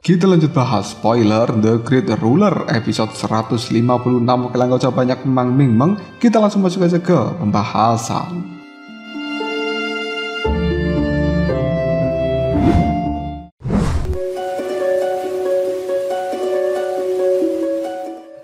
Kita lanjut bahas spoiler The Great Ruler episode 156. Kalian gak usah banyak memang. Kita langsung masuk aja ke pembahasan.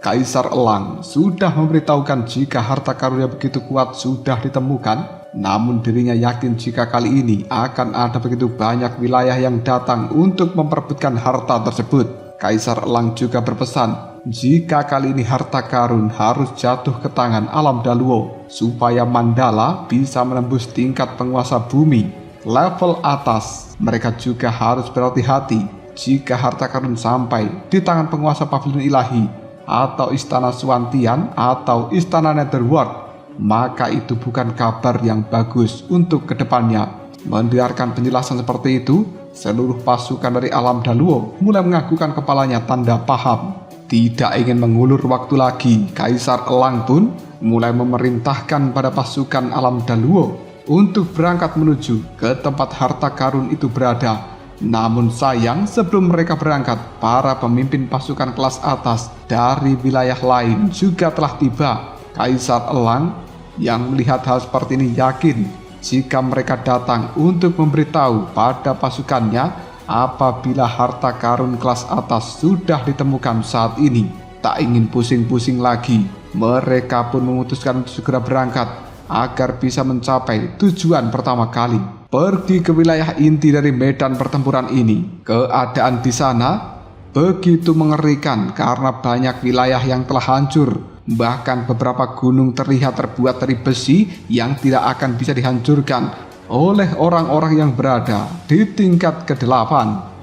Kaisar Elang sudah memberitahukan jika harta karun yang begitu kuat sudah ditemukan. Namun dirinya yakin jika kali ini akan ada begitu banyak wilayah yang datang untuk memperebutkan harta tersebut. Kaisar Elang juga berpesan jika kali ini harta karun harus jatuh ke tangan Alam Daluo supaya Mandala bisa menembus tingkat penguasa bumi level atas. Mereka juga harus berhati-hati jika harta karun sampai di tangan penguasa Pavilion Ilahi atau Istana Suantian atau Istana Netherworld, maka itu bukan kabar yang bagus untuk kedepannya. Mendengarkan penjelasan seperti itu, seluruh pasukan dari Alam Daluo mulai menganggukkan kepalanya tanda paham. Tidak ingin mengulur waktu lagi, Kaisar Elang pun mulai memerintahkan pada pasukan Alam Daluo untuk berangkat menuju ke tempat harta karun itu berada. Namun sayang, sebelum mereka berangkat, para pemimpin pasukan kelas atas dari wilayah lain juga telah tiba. Kaisar Elang yang melihat hal seperti ini yakin jika mereka datang untuk memberitahu pada pasukannya apabila harta karun kelas atas sudah ditemukan saat ini. Tak ingin pusing-pusing lagi, mereka pun memutuskan untuk segera berangkat agar bisa mencapai tujuan pertama kali, pergi ke wilayah inti dari medan pertempuran ini. Keadaan di sana begitu mengerikan karena banyak wilayah yang telah hancur. Bahkan beberapa gunung terlihat terbuat dari besi yang tidak akan bisa dihancurkan oleh orang-orang yang berada di tingkat ke-8.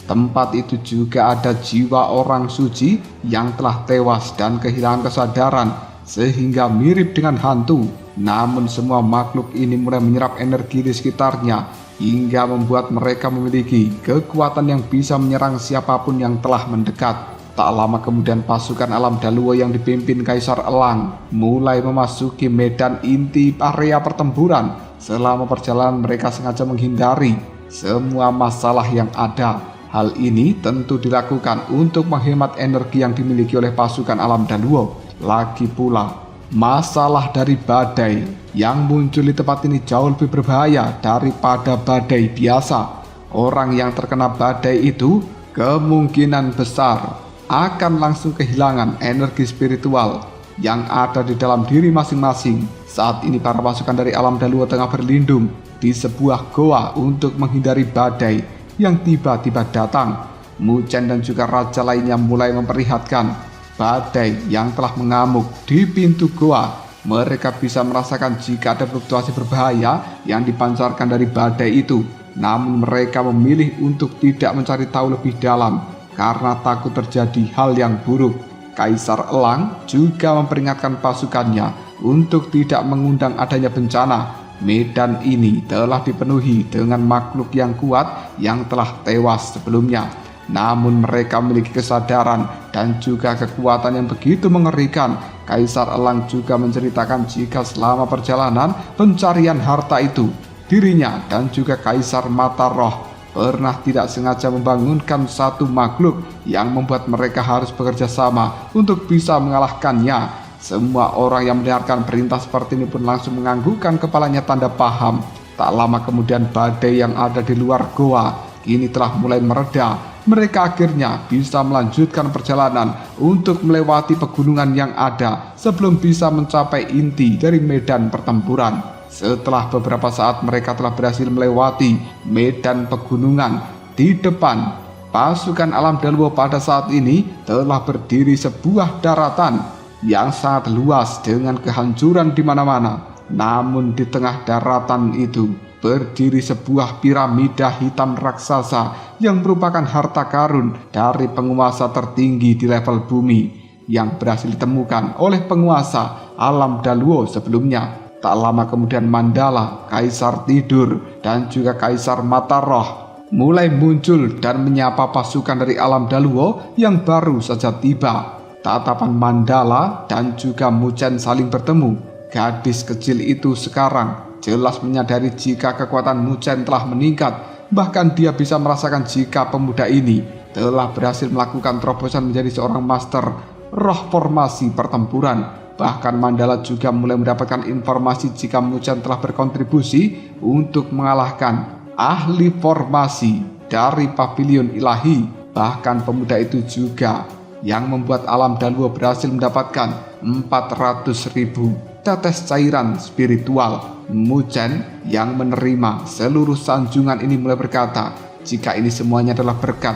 Tempat itu juga ada jiwa orang suci yang telah tewas dan kehilangan kesadaran sehingga mirip dengan hantu. Namun semua makhluk ini mulai menyerap energi di sekitarnya hingga membuat mereka memiliki kekuatan yang bisa menyerang siapapun yang telah mendekat. Tak lama kemudian pasukan Alam Daluo yang dipimpin Kaisar Elang mulai memasuki medan inti area pertempuran. Selama perjalanan mereka sengaja menghindari semua masalah yang ada. Hal ini tentu dilakukan untuk menghemat energi yang dimiliki oleh pasukan Alam Daluo. Lagi pula, masalah dari badai yang muncul di tempat ini jauh lebih berbahaya daripada badai biasa. Orang yang terkena badai itu kemungkinan besar akan langsung kehilangan energi spiritual yang ada di dalam diri masing-masing. Saat ini para pasukan dari Alam Daluo tengah berlindung di sebuah goa untuk menghindari badai yang tiba-tiba datang. Muchen dan juga raja lainnya mulai memperlihatkan badai yang telah mengamuk di pintu goa. Mereka bisa merasakan jika ada fluktuasi berbahaya yang dipancarkan dari badai itu. Namun mereka memilih untuk tidak mencari tahu lebih dalam karena takut terjadi hal yang buruk. Kaisar Elang juga memperingatkan pasukannya untuk tidak mengundang adanya bencana. Medan ini telah dipenuhi dengan makhluk yang kuat yang telah tewas sebelumnya. Namun mereka memiliki kesadaran dan juga kekuatan yang begitu mengerikan. Kaisar Elang juga menceritakan jika selama perjalanan pencarian harta itu, dirinya dan juga Kaisar Mata Roh pernah tidak sengaja membangunkan satu makhluk yang membuat mereka harus bekerja sama untuk bisa mengalahkannya. Semua orang yang mendengarkan perintah seperti ini pun langsung menganggukkan kepalanya tanda paham. Tak lama kemudian badai yang ada di luar goa kini telah mulai mereda. Mereka akhirnya bisa melanjutkan perjalanan untuk melewati pegunungan yang ada sebelum bisa mencapai inti dari medan pertempuran. Setelah beberapa saat mereka telah berhasil melewati medan pegunungan. Di depan pasukan Alam Daluo pada saat ini telah berdiri sebuah daratan yang sangat luas dengan kehancuran di mana-mana. Namun di tengah daratan itu berdiri sebuah piramida hitam raksasa yang merupakan harta karun dari penguasa tertinggi di level bumi yang berhasil ditemukan oleh penguasa Alam Daluo sebelumnya. Tak lama kemudian Mandala, Kaisar Tidur, dan juga Kaisar Mata Roh mulai muncul dan menyapa pasukan dari Alam Daluo yang baru saja tiba. Tatapan Mandala dan juga Muchen saling bertemu. Gadis kecil itu sekarang jelas menyadari jika kekuatan Muchen telah meningkat. Bahkan dia bisa merasakan jika pemuda ini telah berhasil melakukan terobosan menjadi seorang master roh formasi pertempuran. Bahkan Mandala juga mulai mendapatkan informasi jika Muzan telah berkontribusi untuk mengalahkan ahli formasi dari pavilion ilahi. Bahkan pemuda itu juga yang membuat alam Daluo berhasil mendapatkan 400.000 tetes cairan spiritual. Muzan yang menerima seluruh sanjungan ini mulai berkata, jika ini semuanya adalah berkat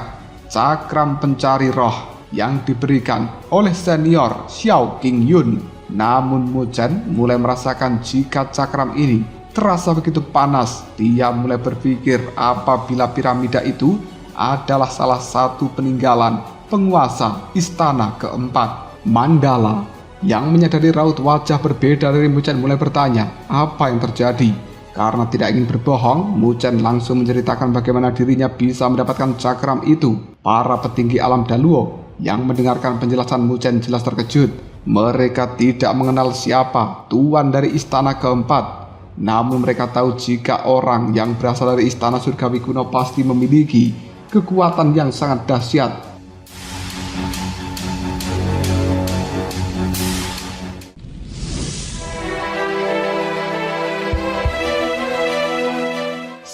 cakram pencari roh yang diberikan oleh senior Xiao Qingyun. Namun Muzan mulai merasakan jika cakram ini terasa begitu panas. Dia mulai berpikir apabila piramida itu adalah salah satu peninggalan penguasa istana keempat. Mandala yang menyadari raut wajah berbeda dari Muzan mulai bertanya apa yang terjadi. Karena tidak ingin berbohong, Muzan langsung menceritakan bagaimana dirinya bisa mendapatkan cakram itu. Para petinggi alam Daluo yang mendengarkan penjelasan Muzan jelas terkejut. Mereka tidak mengenal siapa tuan dari istana keempat. Namun mereka tahu jika orang yang berasal dari istana surgawi kuno pasti memiliki kekuatan yang sangat dahsyat.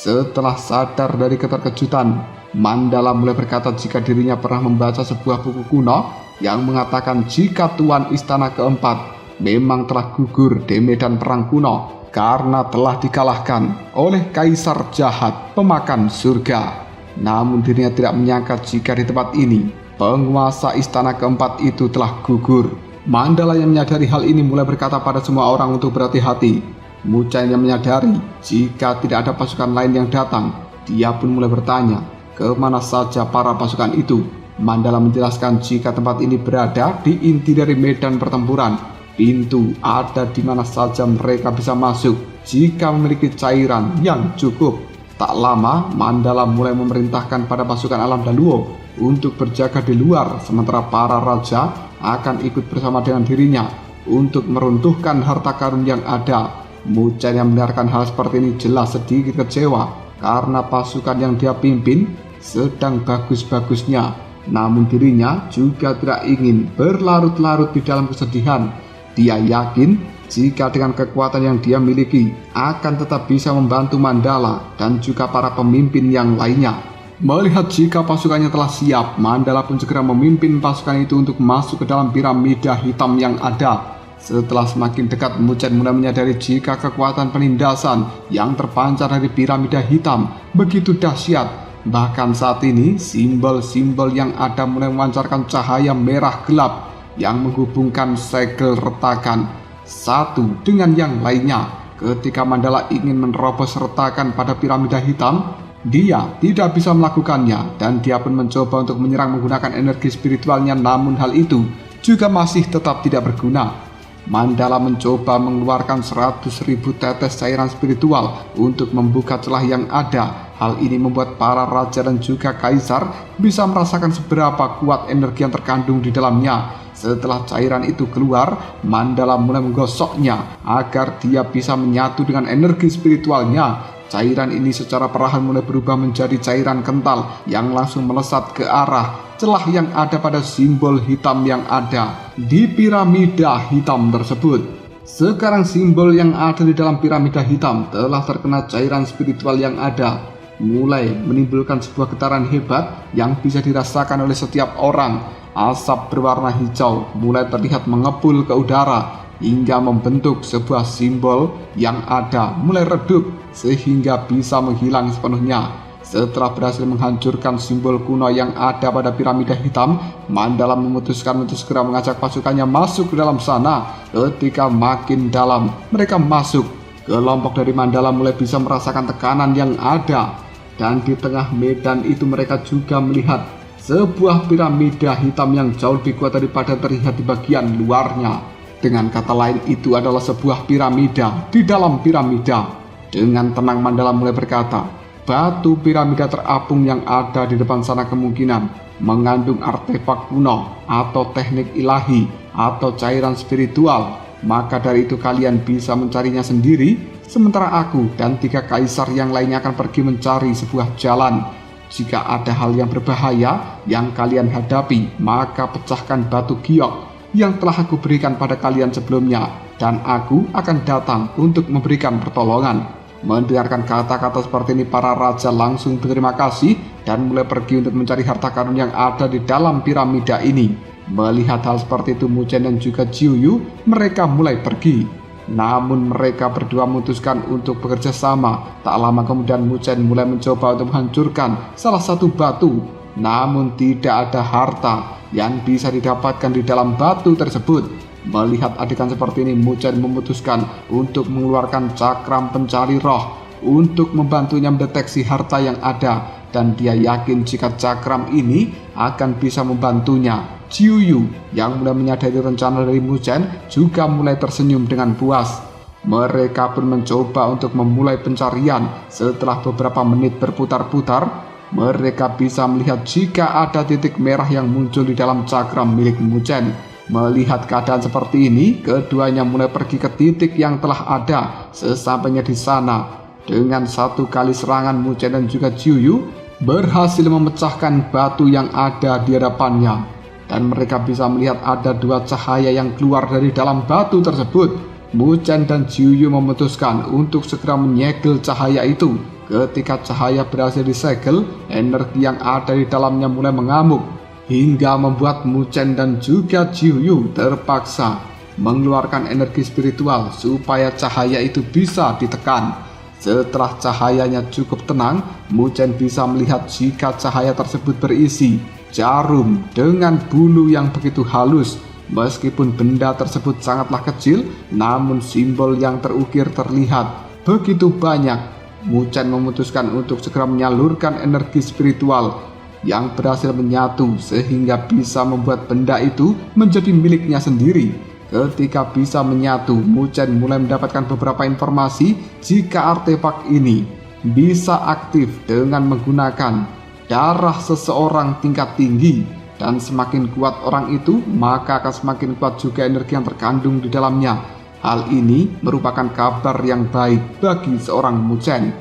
Setelah sadar dari keterkejutan, Mandala mulai berkata jika dirinya pernah membaca sebuah buku kuno yang mengatakan jika tuan istana keempat memang telah gugur di medan perang kuno karena telah dikalahkan oleh kaisar jahat pemakan surga. Namun dirinya tidak menyangka jika di tempat ini penguasa istana keempat itu telah gugur. Mandala yang menyadari hal ini mulai berkata pada semua orang untuk berhati-hati. Muzan yang menyadari jika tidak ada pasukan lain yang datang, dia pun mulai bertanya kemana saja para pasukan itu. Mandala menjelaskan jika tempat ini berada di inti dari medan pertempuran. Pintu ada di mana saja mereka bisa masuk jika memiliki cairan yang cukup. Tak lama, Mandala mulai memerintahkan pada pasukan alam Daluo untuk berjaga di luar, sementara para raja akan ikut bersama dengan dirinya untuk meruntuhkan harta karun yang ada. Muzan yang mendengarkan hal seperti ini jelas sedikit kecewa karena pasukan yang dia pimpin sedang bagus-bagusnya. Namun dirinya juga tidak ingin berlarut-larut di dalam kesedihan. Dia yakin jika dengan kekuatan yang dia miliki akan tetap bisa membantu Mandala dan juga para pemimpin yang lainnya. Melihat jika pasukannya telah siap, Mandala pun segera memimpin pasukan itu untuk masuk ke dalam piramida hitam yang ada. Setelah semakin dekat, Muzan mulai menyadari jika kekuatan penindasan yang terpancar dari piramida hitam begitu dahsyat. Bahkan saat ini, simbol-simbol yang ada mulai memancarkan cahaya merah gelap yang menghubungkan segel retakan satu dengan yang lainnya. Ketika Mandala ingin menerobos retakan pada piramida hitam, dia tidak bisa melakukannya dan dia pun mencoba untuk menyerang menggunakan energi spiritualnya, namun hal itu juga masih tetap tidak berguna. Mandala mencoba mengeluarkan 100.000 tetes cairan spiritual untuk membuka celah yang ada. Hal ini membuat para raja dan juga kaisar bisa merasakan seberapa kuat energi yang terkandung di dalamnya. Setelah cairan itu keluar, Mandala mulai menggosoknya agar dia bisa menyatu dengan energi spiritualnya. Cairan ini secara perlahan mulai berubah menjadi cairan kental yang langsung melesat ke arah celah yang ada pada simbol hitam yang ada di piramida hitam tersebut. Sekarang simbol yang ada di dalam piramida hitam telah terkena cairan spiritual yang ada, mulai menimbulkan sebuah getaran hebat yang bisa dirasakan oleh setiap orang. Asap berwarna hijau mulai terlihat mengepul ke udara hingga membentuk sebuah simbol yang ada mulai redup sehingga bisa menghilang sepenuhnya. Setelah berhasil menghancurkan simbol kuno yang ada pada piramida hitam, Mandala memutuskan untuk segera mengajak pasukannya masuk ke dalam sana. Ketika makin dalam mereka masuk, kelompok dari Mandala mulai bisa merasakan tekanan yang ada. Dan di tengah medan itu mereka juga melihat sebuah piramida hitam yang jauh lebih kuat daripada terlihat di bagian luarnya. Dengan kata lain, itu adalah sebuah piramida di dalam piramida. Dengan tenang Mandala mulai berkata, batu piramida terapung yang ada di depan sana kemungkinan mengandung artefak kuno atau teknik ilahi atau cairan spiritual. Maka dari itu kalian bisa mencarinya sendiri, sementara aku dan 3 kaisar yang lainnya akan pergi mencari sebuah jalan. Jika ada hal yang berbahaya yang kalian hadapi, maka pecahkan batu giok yang telah aku berikan pada kalian sebelumnya, dan aku akan datang untuk memberikan pertolongan. Mendengarkan kata-kata seperti ini, para raja langsung berterima kasih dan mulai pergi untuk mencari harta karun yang ada di dalam piramida ini. Melihat hal seperti itu, Mu Chen dan juga Jiu Yu, mereka mulai pergi. Namun mereka berdua memutuskan untuk bekerja sama. Tak lama kemudian Mu Chen mulai mencoba untuk menghancurkan salah satu batu. Namun tidak ada harta yang bisa didapatkan di dalam batu tersebut. Melihat adegan seperti ini, Mu Chen memutuskan untuk mengeluarkan cakram pencari roh untuk membantunya mendeteksi harta yang ada. Dan dia yakin jika cakram ini akan bisa membantunya. Jiu Yu yang mulai menyadari rencana dari Mu Chen juga mulai tersenyum dengan puas. Mereka pun mencoba untuk memulai pencarian. Setelah beberapa menit berputar-putar, mereka bisa melihat jika ada titik merah yang muncul di dalam cakram milik Mu Chen. Melihat keadaan seperti ini, keduanya mulai pergi ke titik yang telah ada. Sesampainya di sana, dengan satu kali serangan, Mu Chen dan juga Jiu Yu berhasil memecahkan batu yang ada di hadapannya. Dan mereka bisa melihat ada dua cahaya yang keluar dari dalam batu tersebut. Mu Chen dan Jiu Yu memutuskan untuk segera menyegel cahaya itu. Ketika cahaya berhasil disegel, energi yang ada di dalamnya mulai mengamuk, hingga membuat Mu Chen dan juga Jiu Yu terpaksa mengeluarkan energi spiritual supaya cahaya itu bisa ditekan. Setelah cahayanya cukup tenang, Mu Chen bisa melihat jika cahaya tersebut berisi jarum dengan bulu yang begitu halus. Meskipun benda tersebut sangatlah kecil, namun simbol yang terukir terlihat begitu banyak. Mu Chen memutuskan untuk segera menyalurkan energi spiritual yang berhasil menyatu sehingga bisa membuat benda itu menjadi miliknya sendiri. Ketika bisa menyatu, Mu Chen mulai mendapatkan beberapa informasi jika artefak ini bisa aktif dengan menggunakan darah seseorang tingkat tinggi, dan semakin kuat orang itu, maka akan semakin kuat juga energi yang terkandung di dalamnya. Hal ini merupakan kabar yang baik bagi seorang Mu Chen.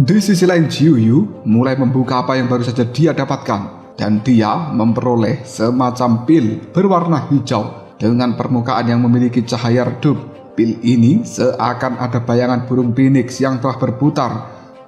Di sisi lain, Jiu Yu mulai membuka apa yang baru saja dia dapatkan, dan dia memperoleh semacam pil berwarna hijau dengan permukaan yang memiliki cahaya redup. Pil ini seakan ada bayangan burung phoenix yang telah berputar.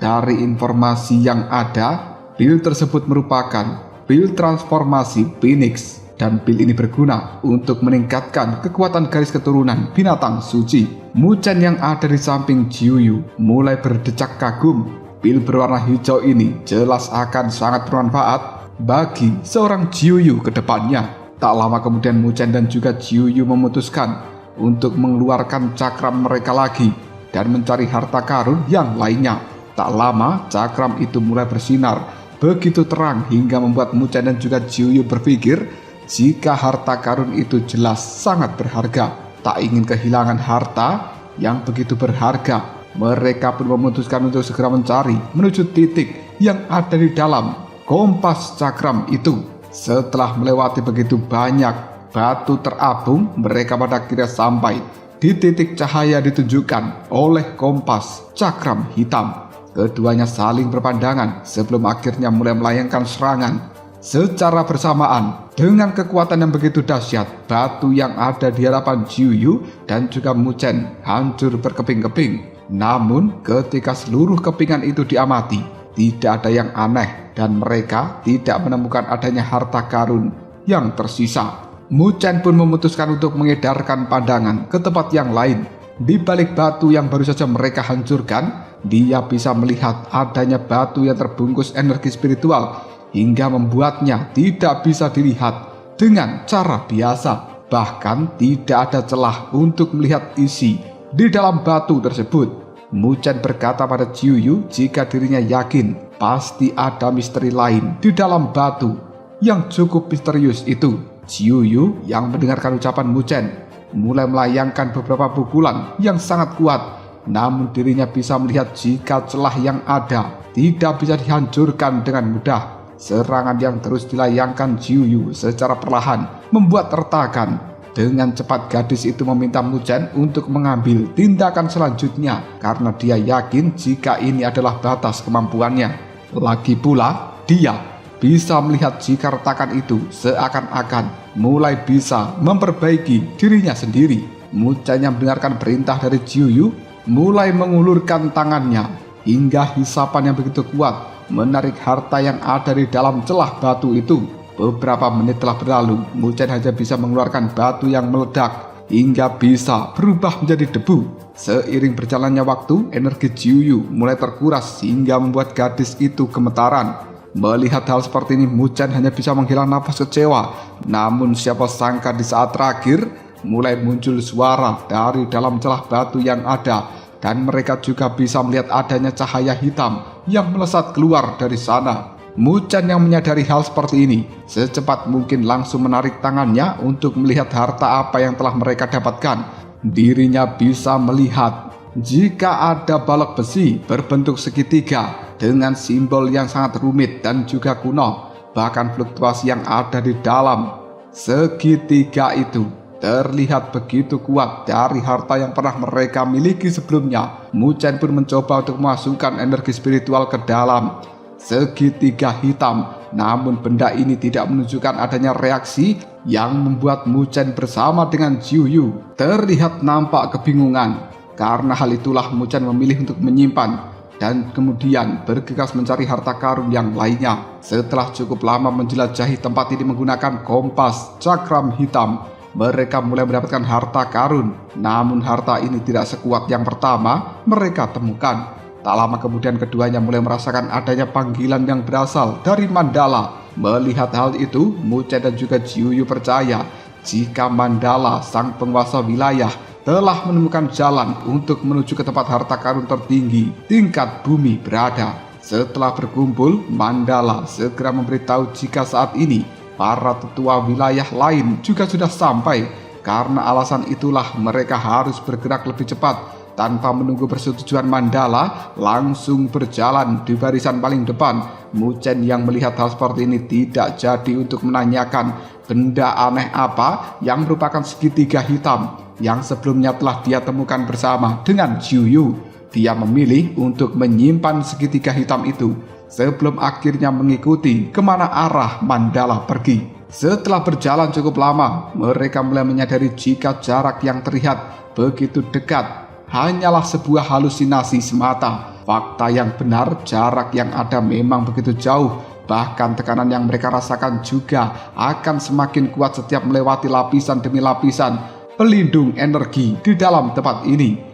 Dari informasi yang ada, pil tersebut merupakan pil transformasi phoenix, dan pil ini berguna untuk meningkatkan kekuatan garis keturunan binatang suci. Mu Chen yang ada di samping Jiu Yu mulai berdecak kagum. Pil berwarna hijau ini jelas akan sangat bermanfaat bagi seorang Jiu Yu ke depannya. Tak lama kemudian Mu Chen dan juga Jiu Yu memutuskan untuk mengeluarkan cakram mereka lagi dan mencari harta karun yang lainnya. Tak lama cakram itu mulai bersinar begitu terang hingga membuat Mu Chen dan juga Jiu Yu berpikir jika harta karun itu jelas sangat berharga. Tak ingin kehilangan harta yang begitu berharga, mereka pun memutuskan untuk segera mencari menuju titik yang ada di dalam kompas cakram itu. Setelah melewati begitu banyak batu terapung, mereka pada akhirnya sampai di titik cahaya ditunjukkan oleh kompas cakram hitam. Keduanya saling berpandangan sebelum akhirnya mulai melayangkan serangan secara bersamaan. Dengan kekuatan yang begitu dahsyat, batu yang ada di hadapan Jiu Yu dan juga Mu Chen hancur berkeping-keping. Namun ketika seluruh kepingan itu diamati, tidak ada yang aneh dan mereka tidak menemukan adanya harta karun yang tersisa. Mu Chen pun memutuskan untuk mengedarkan pandangan ke tempat yang lain. Di balik batu yang baru saja mereka hancurkan, dia bisa melihat adanya batu yang terbungkus energi spiritual hingga membuatnya tidak bisa dilihat dengan cara biasa. Bahkan tidak ada celah untuk melihat isi di dalam batu tersebut. Mu Chen berkata pada Jiu Yu jika dirinya yakin pasti ada misteri lain di dalam batu yang cukup misterius itu. Jiu Yu yang mendengarkan ucapan Mu Chen mulai melayangkan beberapa pukulan yang sangat kuat, namun dirinya bisa melihat jika celah yang ada tidak bisa dihancurkan dengan mudah. Serangan yang terus dilayangkan Jiu Yu secara perlahan membuat retakan Dengan cepat gadis itu meminta Muchen untuk mengambil tindakan selanjutnya karena dia yakin jika ini adalah batas kemampuannya. Lagi pula, dia bisa melihat jika retakan itu seakan-akan mulai bisa memperbaiki dirinya sendiri. Muchen yang mendengarkan perintah dari Jiuyu mulai mengulurkan tangannya hingga hisapan yang begitu kuat menarik harta yang ada di dalam celah batu itu. Beberapa menit telah berlalu, Muchen hanya bisa mengeluarkan batu yang meledak hingga bisa berubah menjadi debu. Seiring berjalannya waktu, energi Jiuyu mulai terkuras hingga membuat gadis itu gemetaran. Melihat hal seperti ini, Muchen hanya bisa menghela nafas kecewa. Namun siapa sangka di saat terakhir mulai muncul suara dari dalam celah batu yang ada, dan mereka juga bisa melihat adanya cahaya hitam yang melesat keluar dari sana. Muchen yang menyadari hal seperti ini secepat mungkin langsung menarik tangannya untuk melihat harta apa yang telah mereka dapatkan. Dirinya bisa melihat jika ada balok besi berbentuk segitiga dengan simbol yang sangat rumit dan juga kuno. Bahkan fluktuasi yang ada di dalam segitiga itu terlihat begitu kuat dari harta yang pernah mereka miliki sebelumnya. Muchen pun mencoba untuk memasukkan energi spiritual ke dalam segitiga hitam, namun benda ini tidak menunjukkan adanya reaksi yang membuat Muchen bersama dengan Jiuyu terlihat nampak kebingungan. Karena hal itulah Muchen memilih untuk menyimpan dan kemudian bergegas mencari harta karun yang lainnya. Setelah cukup lama menjelajahi tempat ini menggunakan kompas cakram hitam, mereka mulai mendapatkan harta karun. Namun harta ini tidak sekuat yang pertama mereka temukan. Tak lama kemudian keduanya mulai merasakan adanya panggilan yang berasal dari Mandala. Melihat hal itu, Muchen dan juga Jiuyu percaya jika Mandala, sang penguasa wilayah, telah menemukan jalan untuk menuju ke tempat harta karun tertinggi tingkat bumi berada. Setelah berkumpul, Mandala segera memberitahu jika saat ini para tetua wilayah lain juga sudah sampai. Karena alasan itulah mereka harus bergerak lebih cepat. Tanpa menunggu persetujuan Mandala, langsung berjalan di barisan paling depan. Muchen yang melihat hal seperti ini tidak jadi untuk menanyakan benda aneh apa yang merupakan segitiga hitam yang sebelumnya telah dia temukan bersama dengan Jiuyu. Dia memilih untuk menyimpan segitiga hitam itu sebelum akhirnya mengikuti kemana arah Mandala pergi. Setelah berjalan cukup lama, mereka mulai menyadari jika jarak yang terlihat begitu dekat hanyalah sebuah halusinasi semata. Fakta yang benar, jarak yang ada memang begitu jauh. Bahkan tekanan yang mereka rasakan juga akan semakin kuat setiap melewati lapisan demi lapisan pelindung energi di dalam tempat ini.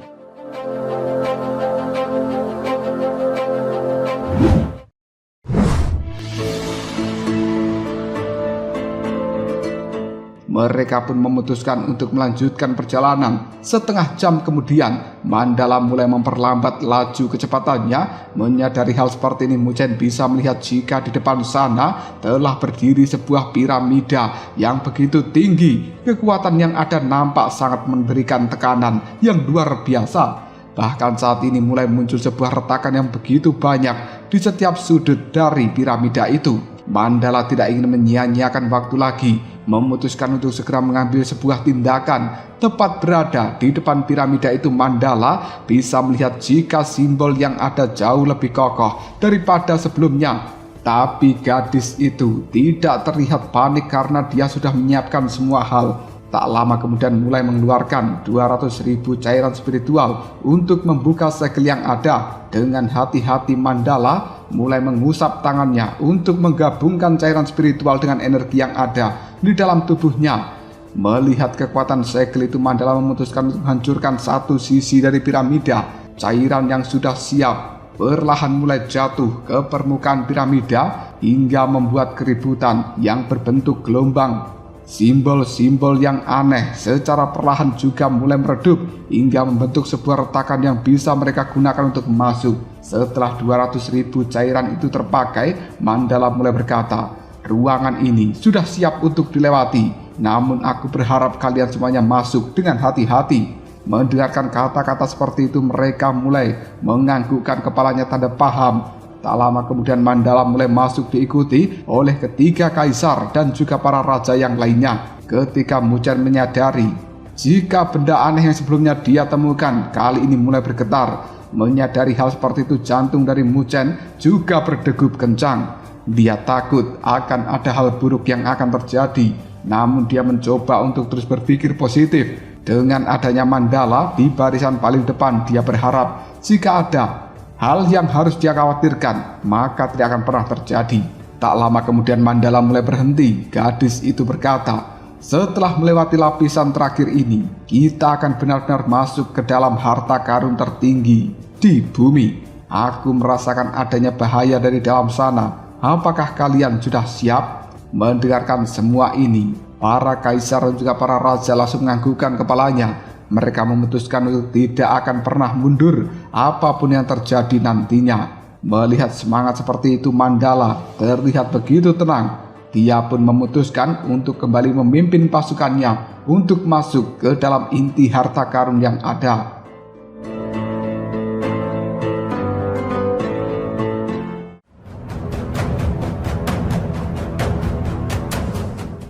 Mereka pun memutuskan untuk melanjutkan perjalanan. Setengah jam kemudian, Mandala mulai memperlambat laju kecepatannya. Menyadari hal seperti ini, Muchen bisa melihat jika di depan sana telah berdiri sebuah piramida yang begitu tinggi. Kekuatan yang ada nampak sangat memberikan tekanan yang luar biasa. Bahkan saat ini mulai muncul sebuah retakan yang begitu banyak di setiap sudut dari piramida itu. Mandala tidak ingin menyia-nyiakan waktu lagi, memutuskan untuk segera mengambil sebuah tindakan. Tepat berada di depan piramida itu, Mandala bisa melihat jika simbol yang ada jauh lebih kokoh daripada sebelumnya. Tapi gadis itu tidak terlihat panik karena dia sudah menyiapkan semua hal. Tak lama kemudian mulai mengeluarkan 200.000 cairan spiritual untuk membuka segel yang ada. Dengan hati-hati Mandala mulai mengusap tangannya untuk menggabungkan cairan spiritual dengan energi yang ada di dalam tubuhnya. Melihat kekuatan segel itu, Mandala memutuskan untuk menghancurkan satu sisi dari piramida. Cairan yang sudah siap perlahan mulai jatuh ke permukaan piramida hingga membuat keributan yang berbentuk gelombang. Simbol-simbol yang aneh secara perlahan juga mulai meredup hingga membentuk sebuah retakan yang bisa mereka gunakan untuk masuk. Setelah 200.000 cairan itu terpakai, Mandala mulai berkata, "Ruangan ini sudah siap untuk dilewati, namun aku berharap kalian semuanya masuk dengan hati-hati." Mendengarkan kata-kata seperti itu, mereka mulai menganggukkan kepalanya tanda paham. Tak lama kemudian Mandala mulai masuk diikuti oleh ketiga kaisar dan juga para raja yang lainnya. ketika Muchen menyadari jika benda aneh yang sebelumnya dia temukan kali ini mulai bergetar. Menyadari hal seperti itu, jantung dari Muchen juga berdegup kencang. Dia takut akan ada hal buruk yang akan terjadi, namun dia mencoba untuk terus berpikir positif. Dengan adanya mandala di barisan paling depan, dia berharap jika ada hal yang harus dia khawatirkan, maka tidak akan pernah terjadi. Tak lama kemudian mandala mulai berhenti. Gadis itu berkata, "Setelah melewati lapisan terakhir ini, kita akan benar-benar masuk ke dalam harta karun tertinggi di bumi. Aku merasakan adanya bahaya dari dalam sana. Apakah kalian sudah siap?" Mendengarkan semua ini, para kaisar dan juga para raja langsung menganggukkan kepalanya. Mereka memutuskan untuk tidak akan pernah mundur apapun yang terjadi nantinya. Melihat semangat seperti itu, Mandala terlihat begitu tenang. Dia pun memutuskan untuk kembali memimpin pasukannya untuk masuk ke dalam inti harta karun yang ada.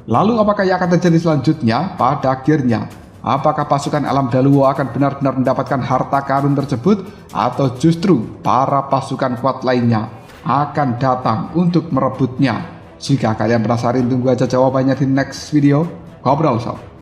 Lalu apakah yang akan terjadi selanjutnya? Pada akhirnya, apakah pasukan Alam Daluo akan benar-benar mendapatkan harta karun tersebut, atau justru para pasukan kuat lainnya akan datang untuk merebutnya? Jika kalian penasaran, tunggu aja jawabannya di next video. Ngobrol sob.